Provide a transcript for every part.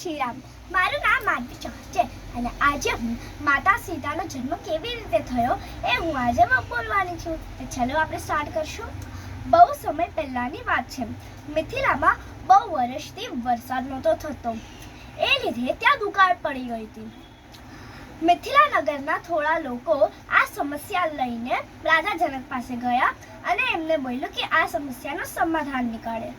શ્રી રામ. મારું નામ માધવી ચૌહાણ છે અને આજે હું માતા સીતાનો જન્મ કેવી રીતે થયો એ હું આજે બોલવાની છું. ચલો આપણે સ્ટાર્ટ કરશું. બહુ સમય પહેલાંની વાત છે. મિથિલામાં બહુ વર્ષથી વરસાદ નહોતો થતો. એ લીધે ત્યાં દુકાળ પડી ગઈ હતી. મિથિલા નગરના થોડા લોકો આ સમસ્યા લઈને રાજા જનક પાસે ગયા અને એમને બોલ્યું કે આ સમસ્યાનું સમાધાન નીકાળે.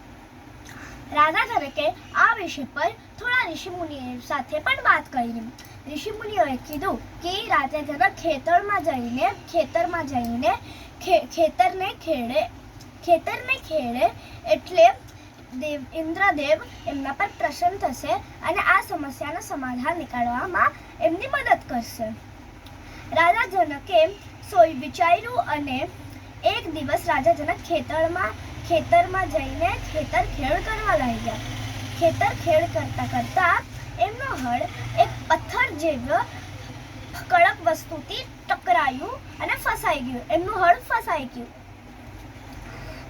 રાજા જનકે આ વિષય પર થોડા ઋષિમુનિઓ સાથે પણ વાત કરી. ઋષિમુનિઓએ કીધું કે રાજા જનક ખેતરમાં જઈને ખેતરને ખેડે એટલે ઇન્દ્રદેવ એમના પર પ્રસન્ન થશે અને આ સમસ્યાનું સમાધાન નીકાળવામાં એમની મદદ કરશે. રાજા જનકે વિચાર્યું અને એક દિવસ રાજા જનક ખેતરમાં જઈને ખેતર ખેડ કરવા લાગ્યા. ખેતર ખેડ કરતા એમનો હળ એક પથ્થર જેવો કડક વસ્તુથી ટકરાયું અને ફસાઈ ગયું. એમનું હળ ફસાઈ ગયું.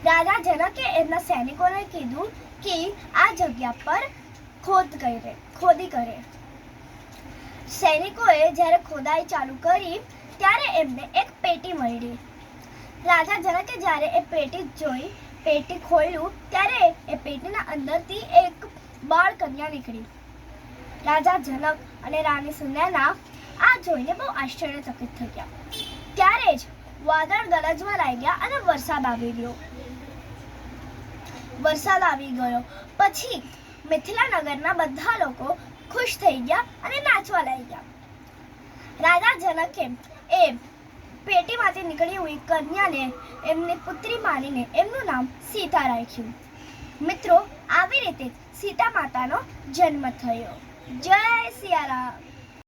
રાજા જનકે એમના સૈનિકોને કીધું કે આ જગ્યા પર ખોદી કરે. સૈનિકોએ જ્યારે ખોદાઈ ચાલુ કરી ત્યારે એમને એક પેટી મળી. રાજા જનકે જ્યારે એ પેટી ખોલ્યું ત્યારે એ પેટીના અંદરથી એક બાળ કન્યા નીકળી. રાજા જનક અને રાણી સુનયના આ જોઈને બહુ આશ્ચર્યચકિત થઈ ગયા. ત્યારે જ વાદળ ગરજવા લાગ્યા અને વરસાદ આવી ગયો. પછી મિથિલા નગરના બધા લોકો ખુશ થઈ ગયા અને નાચવા લાગ્યા. રાજા જનકે એ પેટીમાંથી નીકળી હુઈ કન્યાને એમની પુત્રી માનીને એમનું નામ સીતા રાખ્યું. મિત્રો, આવી રીતે સીતા માતાનો જન્મ થયો. જય સિયારામ.